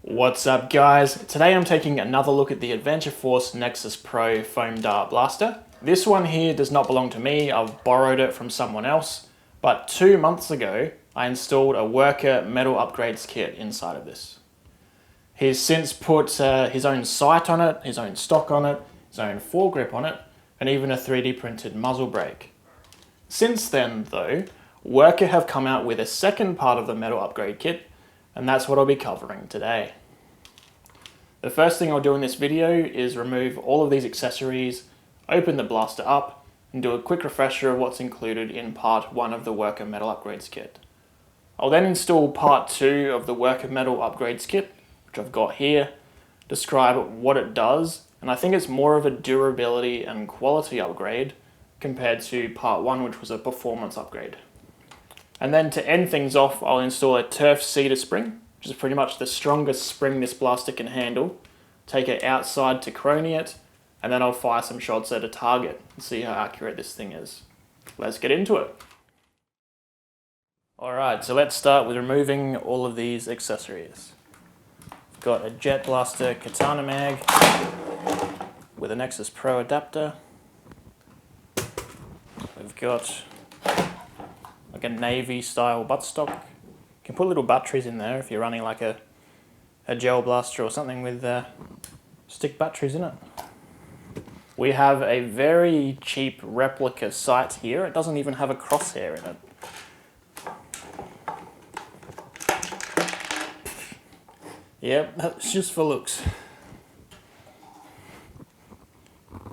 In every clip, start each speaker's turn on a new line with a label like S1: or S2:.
S1: What's up guys? Today I'm taking another look at the Adventure Force Nexus Pro foam dart blaster. This one here does not belong to me, I've borrowed it from someone else, but 2 months ago I installed a worker metal upgrades kit inside of this. He's since put his own sight on it, his own stock on it, his own foregrip on it, and even a 3D printed muzzle brake. Since then though, Worker have come out with a second part of the metal upgrade kit, and that's what I'll be covering today. The first thing I'll do in this video is remove all of these accessories, open the blaster up, and do a quick refresher of what's included in part 1 of the Worker Metal Upgrades kit. I'll then install part 2 of the Worker Metal Upgrades kit, which I've got here, describe what it does, and I think it's more of a durability and quality upgrade compared to part 1, which was a performance upgrade. And then to end things off, I'll install a Turf Ceda spring, which is pretty much the strongest spring this blaster can handle. Take it outside to Chrony it, and then I'll fire some shots at a target and see how accurate this thing is. Let's get into it. Alright, so let's start with removing all of these accessories. I've got a Jet Blaster Katana mag with a Nexus Pro adapter. We've got like a navy style buttstock. You can put little batteries in there if you're running like a gel blaster or something with stick batteries in it. We have a very cheap replica sight here. It doesn't even have a crosshair in it. Yep, that's just for looks.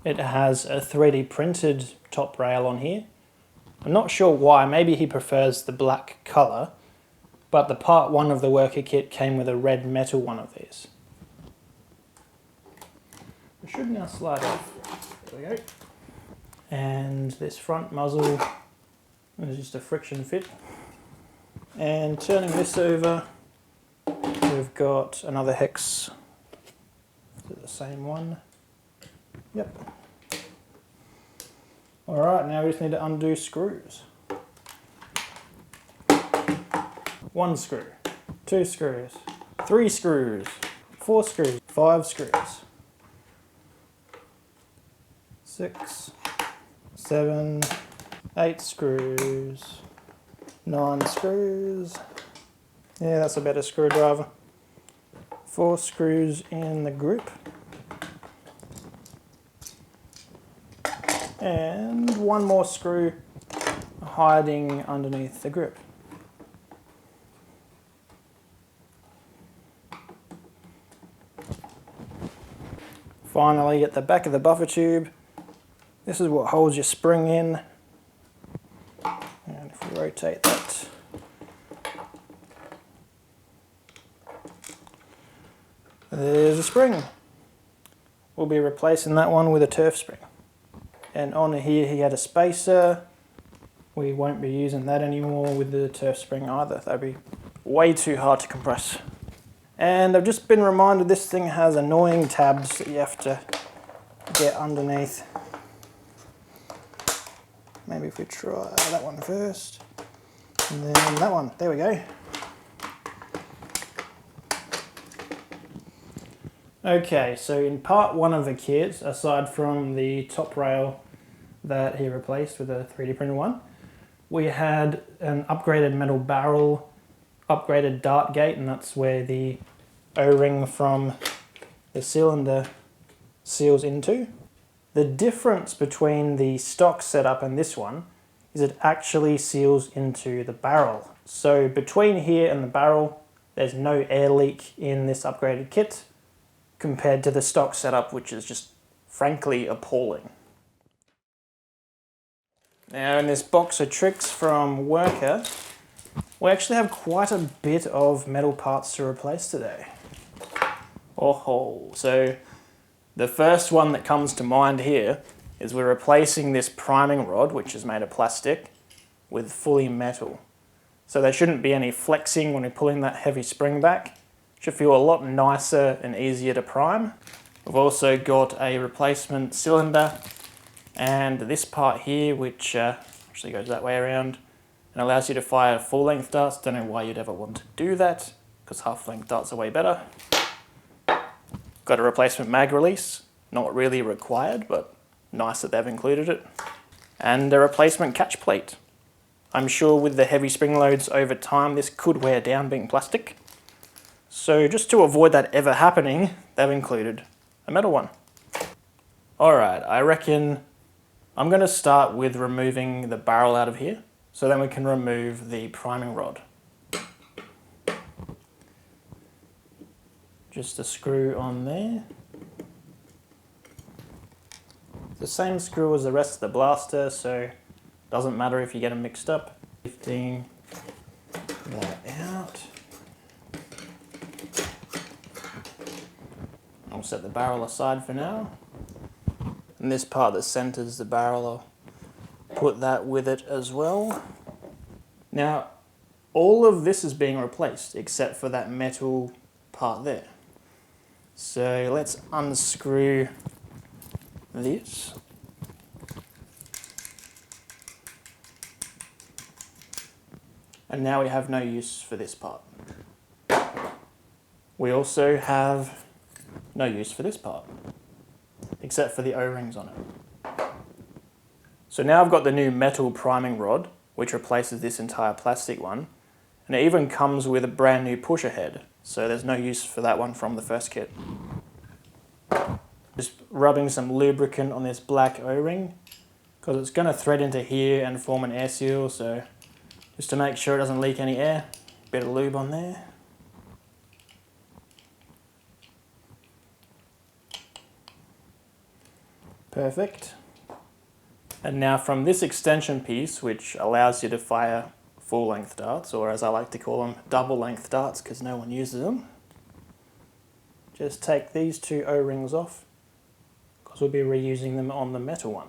S1: It has a 3D printed top rail on here. I'm not sure why, maybe he prefers the black colour, but the part 1 of the worker kit came with a red metal one of these. It should now slide off. There we go. And this front muzzle is just a friction fit. And turning this over, we've got another hex. Is it the same one? Yep. Alright, now we just need to undo screws. 1 screw, 2 screws, 3 screws, 4 screws, 5 screws, 6, 7, 8 screws, 9 screws. Yeah, that's a better screwdriver. 4 screws in the grip. And 1 more screw hiding underneath the grip. Finally, at the back of the buffer tube, this is what holds your spring in. And if we rotate that, there's a spring. We'll be replacing that one with a turf spring. And on here he had a spacer. We won't be using that anymore with the turf spring either. That'd be way too hard to compress. And I've just been reminded this thing has annoying tabs that you have to get underneath. Maybe if we try that one first. And then that one. There we go. Okay, so in part 1 of the kit, aside from the top rail that he replaced with a 3D printed one, we had an upgraded metal barrel, upgraded dart gate, and that's where the O-ring from the cylinder seals into. The difference between the stock setup and this one is it actually seals into the barrel. So between here and the barrel, there's no air leak in this upgraded kit, compared to the stock setup, which is just frankly appalling. Now in this box of tricks from Worker, we actually have quite a bit of metal parts to replace today. Oh, so the first one that comes to mind here is we're replacing this priming rod, which is made of plastic, with fully metal. So there shouldn't be any flexing when we're pulling that heavy spring back. Should feel a lot nicer and easier to prime. We've also got a replacement cylinder and this part here, which actually goes that way around and allows you to fire full length darts. Don't know why you'd ever want to do that, because half-length darts are way better. Got a replacement mag release, not really required, but nice that they've included it. And a replacement catch plate. I'm sure with the heavy spring loads over time, this could wear down being plastic. So just to avoid that ever happening, they've included a metal one. Alright, I reckon I'm going to start with removing the barrel out of here, so then we can remove the priming rod. Just a screw on there. The same screw as the rest of the blaster, so doesn't matter if you get them mixed up. Lifting that out. I'll set the barrel aside for now. And this part that centers the barrel, I'll put that with it as well. Now, all of this is being replaced except for that metal part there. So let's unscrew this. And now we have no use for this part. We also have no use for this part, except for the O-rings on it. So now I've got the new metal priming rod, which replaces this entire plastic one, and it even comes with a brand new pusher head, so there's no use for that one from the first kit. Just rubbing some lubricant on this black O-ring, because it's going to thread into here and form an air seal, so just to make sure it doesn't leak any air, bit of lube on there. Perfect. And now from this extension piece, which allows you to fire full-length darts, or as I like to call them, double-length darts because no one uses them, just take these two O-rings off, because we'll be reusing them on the metal one.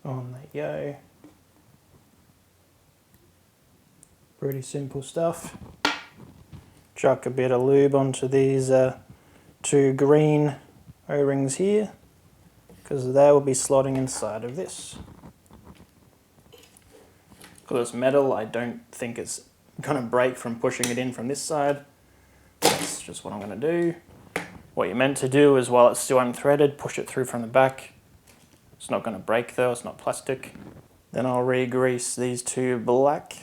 S1: On they go. Pretty simple stuff. Chuck a bit of lube onto these two green O-rings here, because they will be slotting inside of this. Because it's metal, I don't think it's going to break from pushing it in from this side. That's just what I'm going to do. What you're meant to do is, while it's still unthreaded, push it through from the back. It's not going to break though, it's not plastic. Then I'll re-grease these two black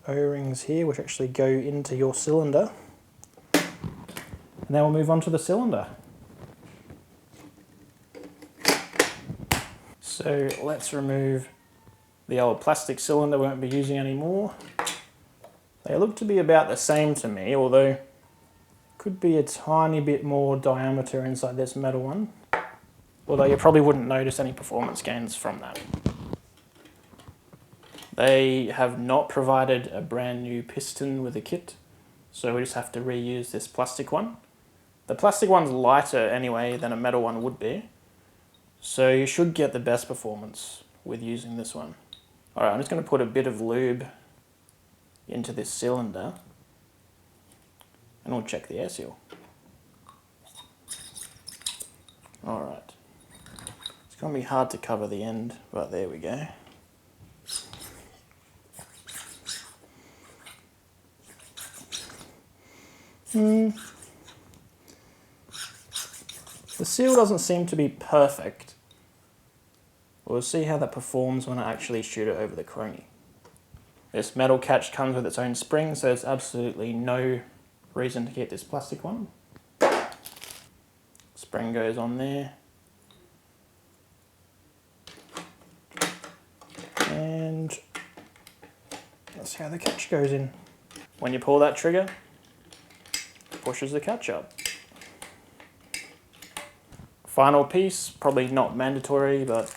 S1: O-rings here, which actually go into your cylinder. And then we'll move on to the cylinder. So let's remove the old plastic cylinder we won't be using anymore. They look to be about the same to me, although could be a tiny bit more diameter inside this metal one. Although you probably wouldn't notice any performance gains from that. They have not provided a brand new piston with the kit, so we just have to reuse this plastic one. The plastic one's lighter anyway than a metal one would be, so you should get the best performance with using this one. Alright, I'm just going to put a bit of lube into this cylinder, and we'll check the air seal. Alright. It's going to be hard to cover the end, but there we go. The seal doesn't seem to be perfect. We'll see how that performs when I actually shoot it over the Chrony. This metal catch comes with its own spring, so there's absolutely no reason to get this plastic one. Spring goes on there. And that's how the catch goes in. When you pull that trigger, it pushes the catch up. Final piece, probably not mandatory, but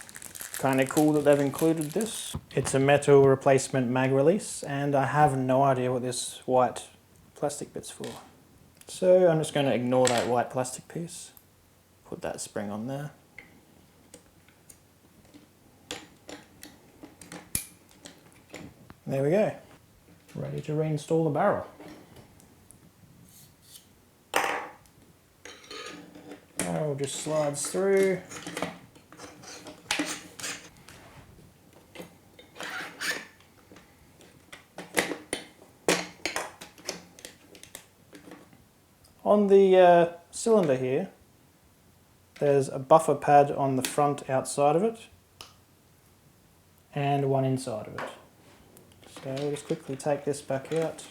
S1: kind of cool that they've included this. It's a metal replacement mag release, and I have no idea what this white plastic bit's for. So I'm just going to ignore that white plastic piece. Put that spring on there. There we go. Ready to reinstall the barrel. barrel just slides through. On the cylinder here, there's a buffer pad on the front outside of it and one inside of it. So we'll just quickly take this back out.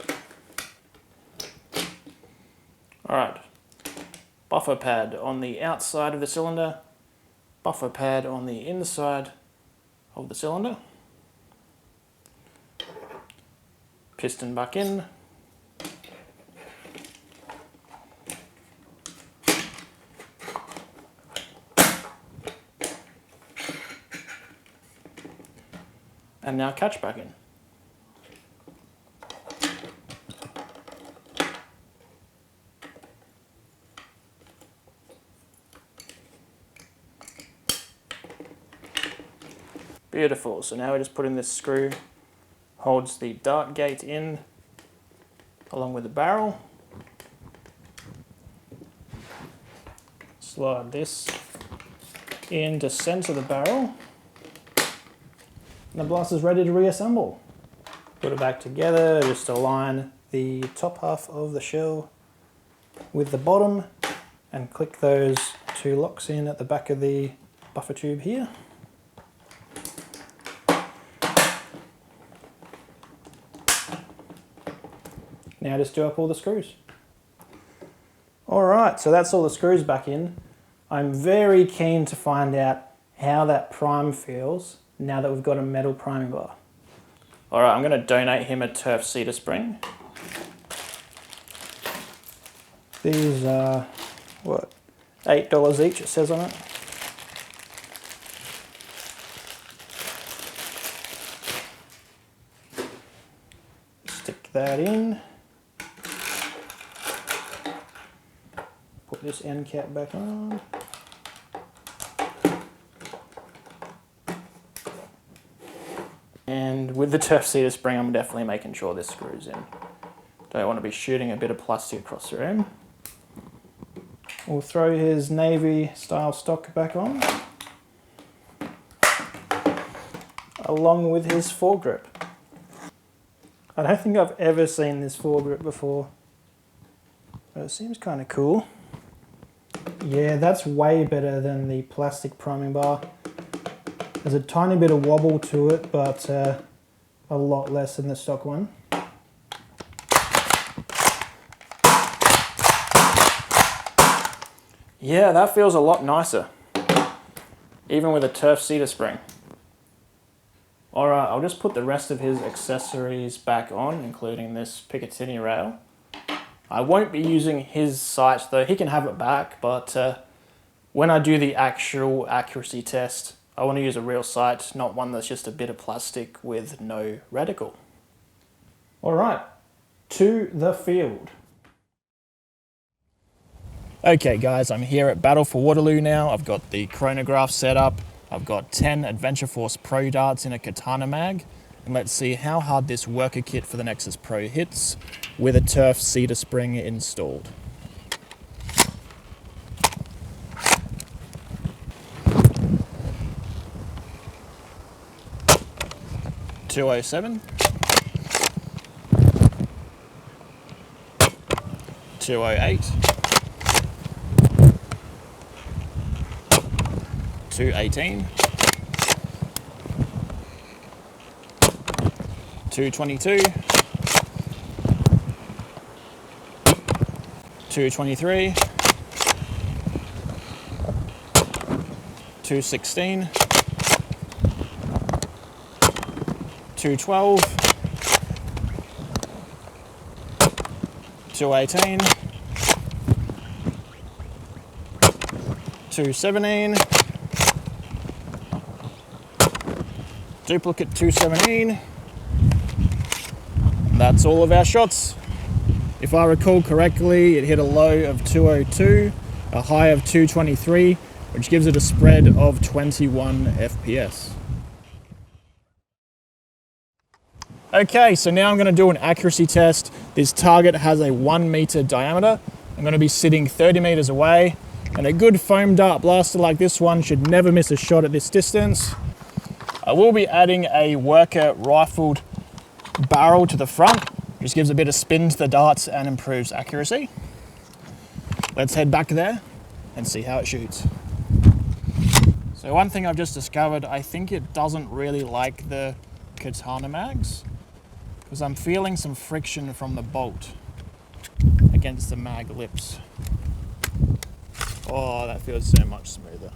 S1: Alright, buffer pad on the outside of the cylinder, buffer pad on the inside of the cylinder. Piston back in. And now catch back in. Beautiful, so now we just put in this screw, holds the dart gate in along with the barrel. Slide this in to center the barrel. And the blaster's ready to reassemble. Put it back together, just align the top half of the shell with the bottom and click those two locks in at the back of the buffer tube here. Now just do up all the screws. Alright, so that's all the screws back in. I'm very keen to find out how that prime feels now that we've got a metal priming bar. Alright, I'm going to donate him a Turf Ceda spring. These are, what, $8 each it says on it. Stick that in. Put this end cap back on. And with the Turf Ceda spring, I'm definitely making sure this screws in. Don't want to be shooting a bit of plastic across the rim. We'll throw his navy style stock back on, along with his foregrip. I don't think I've ever seen this foregrip before, but it seems kind of cool. Yeah, that's way better than the plastic priming bar. There's a tiny bit of wobble to it, but a lot less than the stock one. Yeah, that feels a lot nicer, even with a Turf Ceda spring. Alright, I'll just put the rest of his accessories back on, including this Picatinny rail. I won't be using his sight though, he can have it back, but when I do the actual accuracy test, I want to use a real sight, not one that's just a bit of plastic with no reticle. Alright, to the field. Okay guys, I'm here at Battle for Waterloo now. I've got the chronograph set up. I've got 10 Adventure Force Pro darts in a katana mag. And let's see how hard this worker kit for the Nexus Pro hits with a Turf Ceda spring installed. .207, 208, 218, 222, 223, 216, 212, 218, 217, duplicate 217. That's all of our shots. If I recall correctly, it hit a low of 202, a high of 223, which gives it a spread of 21 FPS. Okay, so now I'm going to do an accuracy test. This target has a 1 meter diameter. I'm going to be sitting 30 meters away. And a good foam dart blaster like this one should never miss a shot at this distance. I will be adding a worker rifled barrel to the front, which gives a bit of spin to the darts and improves accuracy. Let's head back there and see how it shoots. So one thing I've just discovered, I think it doesn't really like the katana mags, because I'm feeling some friction from the bolt against the mag lips. Oh, that feels so much smoother.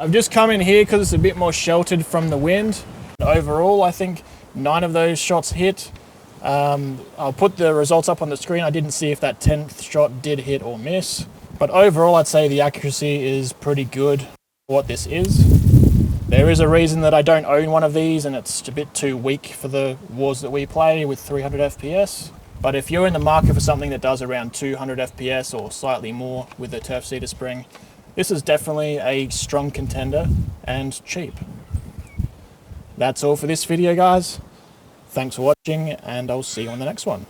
S1: I've just come in here because it's a bit more sheltered from the wind. Overall, I think 9 of those shots hit. I'll put the results up on the screen. I didn't see if that 10th shot did hit or miss. But overall, I'd say the accuracy is pretty good for what this is. There is a reason that I don't own one of these, and it's a bit too weak for the wars that we play with 300 FPS. But if you're in the market for something that does around 200 FPS or slightly more with the Turf Ceda spring, this is definitely a strong contender and cheap. That's all for this video, guys. Thanks for watching, and I'll see you on the next one.